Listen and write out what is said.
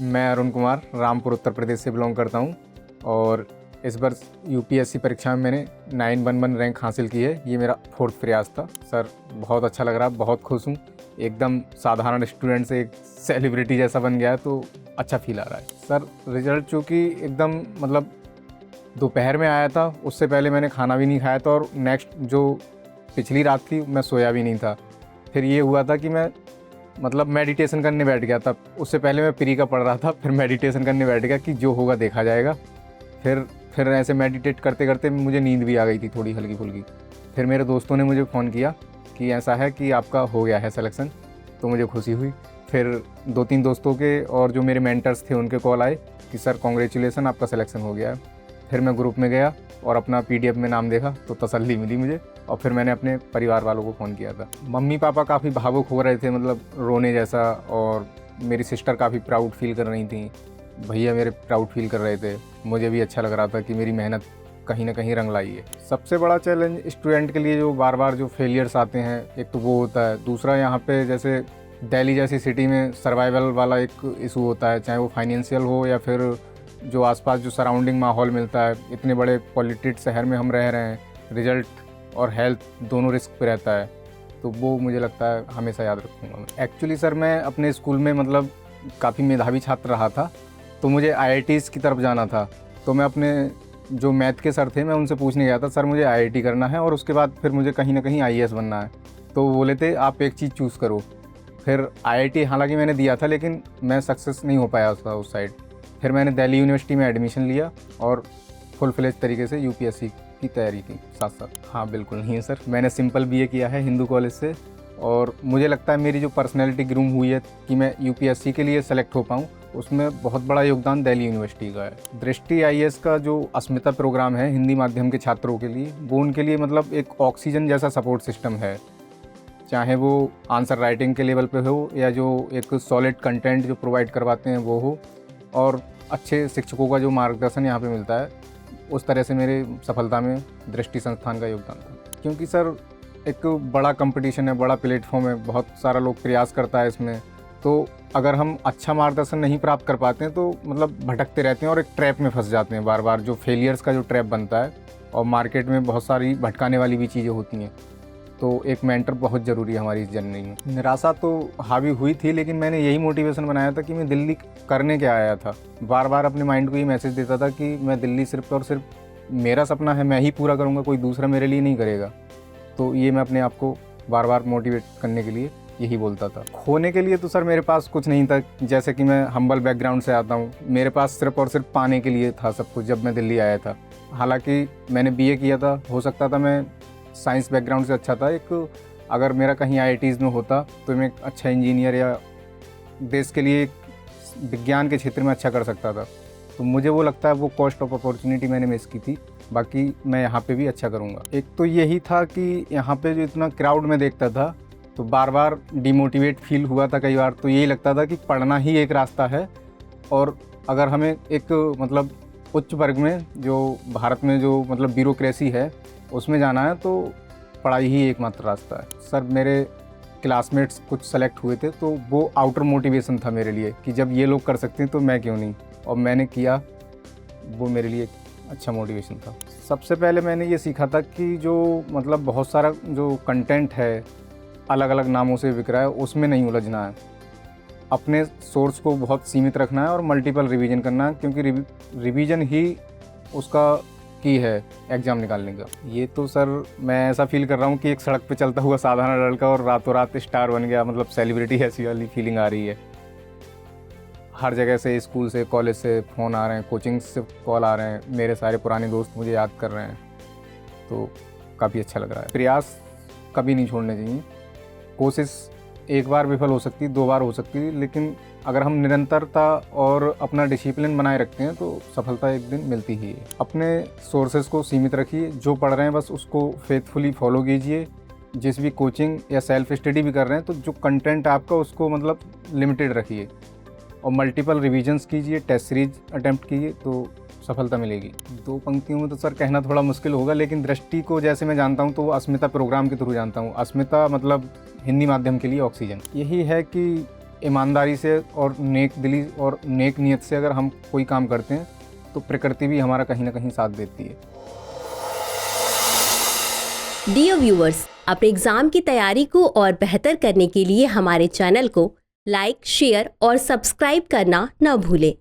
मैं अरुण कुमार रामपुर उत्तर प्रदेश से बिलोंग करता हूँ और इस वर्ष यूपीएससी परीक्षा में मैंने 911 रैंक हासिल की है। ये मेरा 4th प्रयास था। सर बहुत अच्छा लग रहा है, बहुत खुश हूँ। एकदम साधारण स्टूडेंट से एक सेलिब्रिटी जैसा बन गया है तो अच्छा फील आ रहा है। सर रिज़ल्ट चूँकि एकदम मतलब दोपहर में आया था, उससे पहले मैंने खाना भी नहीं खाया था और नेक्स्ट जो पिछली रात थी मैं सोया भी नहीं था। फिर ये हुआ था कि मैं मतलब मेडिटेशन करने बैठ गया था। उससे पहले मैं प्री का पढ़ रहा था, फिर मेडिटेशन करने बैठ गया कि जो होगा देखा जाएगा। फिर ऐसे मेडिटेट करते करते मुझे नींद भी आ गई थी थोड़ी हल्की फुल्की। फिर मेरे दोस्तों ने मुझे फ़ोन किया कि ऐसा है कि आपका हो गया है सिलेक्शन, तो मुझे खुशी हुई। फिर 2-3 दोस्तों के और जो मेरे मेंटर्स थे उनके कॉल आए कि सर कॉन्ग्रेचुलेसन, आपका सिलेक्शन हो गया है। फिर मैं ग्रुप में गया और अपना PDF में नाम देखा तो तसल्ली मिली मुझे और फिर मैंने अपने परिवार वालों को फ़ोन किया था। मम्मी पापा काफ़ी भावुक हो रहे थे, मतलब रोने जैसा, और मेरी सिस्टर काफ़ी प्राउड फील कर रही थी, भैया मेरे प्राउड फील कर रहे थे। मुझे भी अच्छा लग रहा था कि मेरी मेहनत कहीं ना कहीं रंग लाई है। सबसे बड़ा चैलेंज स्टूडेंट के लिए जो बार बार जो फेलियर्स आते हैं, एक तो वो होता है। दूसरा यहाँ पे जैसे दिल्ली जैसी सिटी में सर्वाइवल वाला एक इशू होता है, चाहे वो फाइनेंशियल हो या फिर जो आसपास जो सराउंडिंग माहौल मिलता है। इतने बड़े पॉलिटेड शहर में हम रह रहे हैं, रिजल्ट और हेल्थ दोनों रिस्क पे रहता है, तो वो मुझे लगता है हमेशा याद रखूँगा मैं। एक्चुअली सर मैं अपने स्कूल में मतलब काफ़ी मेधावी छात्र रहा था, तो मुझे IITs की तरफ जाना था। तो मैं अपने जो मैथ के सर थे मैं उनसे पूछने गया था, सर मुझे IIT करना है और उसके बाद फिर मुझे कहीं ना कहीं IAS बनना है। तो वो बोले थे आप एक चीज़ चूज़ करो। फिर IIT हालांकि मैंने दिया था लेकिन मैं सक्सेस नहीं हो पाया था उस साइड। फिर मैंने दिल्ली यूनिवर्सिटी में एडमिशन लिया और फुल फ्लेज तरीके से यूपीएससी की तैयारी की साथ साथ। हाँ बिल्कुल नहीं है सर, मैंने सिंपल BA किया है हिंदू कॉलेज से, और मुझे लगता है मेरी जो पर्सनैलिटी ग्रूम हुई है कि मैं यूपीएससी के लिए सेलेक्ट हो पाऊँ, उसमें बहुत बड़ा योगदान दिल्ली यूनिवर्सिटी का है। दृष्टि IAS का जो अस्मिता प्रोग्राम है हिंदी माध्यम के छात्रों के लिए, वो उनके लिए मतलब एक ऑक्सीजन जैसा सपोर्ट सिस्टम है। चाहे वो आंसर राइटिंग के लेवल पे हो या जो एक सॉलिड कंटेंट जो प्रोवाइड करवाते हैं वो हो, और अच्छे शिक्षकों का जो मार्गदर्शन यहाँ पे मिलता है, उस तरह से मेरे सफलता में दृष्टि संस्थान का योगदान था। क्योंकि सर एक बड़ा कंपटीशन है, बड़ा प्लेटफॉर्म है, बहुत सारा लोग प्रयास करता है इसमें, तो अगर हम अच्छा मार्गदर्शन नहीं प्राप्त कर पाते हैं तो मतलब भटकते रहते हैं और एक ट्रैप में फंस जाते हैं बार बार, जो फेलियर्स का जो ट्रैप बनता है। और मार्केट में बहुत सारी भटकाने वाली भी चीज़ें होती हैं, तो एक मेंटर बहुत ज़रूरी है हमारी इस जर्नी में। निराशा तो हावी हुई थी, लेकिन मैंने यही मोटिवेशन बनाया था कि मैं दिल्ली करने क्या आया था। बार बार अपने माइंड को ये मैसेज देता था कि मैं दिल्ली सिर्फ और सिर्फ मेरा सपना है, मैं ही पूरा करूँगा, कोई दूसरा मेरे लिए नहीं करेगा। तो ये मैं अपने आप को बार बार मोटिवेट करने के लिए यही बोलता था। खोने के लिए तो सर मेरे पास कुछ नहीं था, जैसे कि मैं हम्बल बैकग्राउंड से आता हूँ। मेरे पास सिर्फ और सिर्फ पाने के लिए था सब कुछ जब मैं दिल्ली आया था। हालांकि मैंने BA किया था, हो सकता था मैं साइंस बैकग्राउंड से अच्छा था, एक अगर मेरा कहीं IITs में होता तो मैं एक अच्छा इंजीनियर या देश के लिए विज्ञान के क्षेत्र में अच्छा कर सकता था। तो मुझे वो लगता है वो कॉस्ट ऑफ अपॉर्चुनिटी मैंने मिस की थी। बाकी मैं यहाँ पे भी अच्छा करूँगा। एक तो यही था कि यहाँ पे जो इतना क्राउड में देखता था तो बार बार डिमोटिवेट फील हुआ था कई बार। तो यही लगता था कि पढ़ना ही एक रास्ता है, और अगर हमें एक मतलब उच्च वर्ग में जो भारत में जो मतलब ब्यूरोक्रेसी है उसमें जाना है तो पढ़ाई ही एकमात्र रास्ता है। सर मेरे क्लासमेट्स कुछ सेलेक्ट हुए थे तो वो आउटर मोटिवेशन था मेरे लिए कि जब ये लोग कर सकते हैं तो मैं क्यों नहीं, और मैंने किया, वो मेरे लिए अच्छा मोटिवेशन था। सबसे पहले मैंने ये सीखा था कि जो मतलब बहुत सारा जो कंटेंट है अलग अलग नामों से बिक रहा है, उसमें नहीं उलझना है। अपने सोर्स को बहुत सीमित रखना है और मल्टीपल रिवीजन करना है, क्योंकि रिवीजन ही उसका की है एग्ज़ाम निकालने का। ये तो सर मैं ऐसा फील कर रहा हूँ कि एक सड़क पे चलता हुआ साधारण लड़का और रातों रात स्टार बन गया, मतलब सेलिब्रिटी, ऐसी वाली फीलिंग आ रही है। हर जगह से, स्कूल से, कॉलेज से फ़ोन आ रहे हैं, कोचिंग से कॉल आ रहे हैं, मेरे सारे पुराने दोस्त मुझे याद कर रहे हैं, तो काफ़ी अच्छा लग रहा है। प्रयास कभी नहीं छोड़ने चाहिए। कोशिश एक बार विफल हो सकती है, 2 बार हो सकती है, लेकिन अगर हम निरंतरता और अपना डिसिप्लिन बनाए रखते हैं तो सफलता एक दिन मिलती ही है। अपने सोर्सेज को सीमित रखिए, जो पढ़ रहे हैं बस उसको फेथफुली फॉलो कीजिए। जिस भी कोचिंग या सेल्फ स्टडी भी कर रहे हैं तो जो कंटेंट आपका उसको मतलब लिमिटेड रखिए, और मल्टीपल रिवीजन्स कीजिए, टेस्ट सीरीज अटैम्प्ट कीजिए तो सफलता मिलेगी। 2 पंक्तियों में तो सर कहना थोड़ा मुश्किल होगा, लेकिन दृष्टि को जैसे मैं जानता हूँ तो वो अस्मिता प्रोग्राम के थ्रू जानता हूँ। अस्मिता मतलब हिंदी माध्यम के लिए ऑक्सीजन। यही है कि ईमानदारी से और नेक दिली और नेक नीयत से अगर हम कोई काम करते हैं तो प्रकृति भी हमारा कहीं ना कहीं साथ देती है। डियर व्यूअर्स, अपने एग्जाम की तैयारी को और बेहतर करने के लिए हमारे चैनल को लाइक, शेयर और सब्सक्राइब करना न भूलें।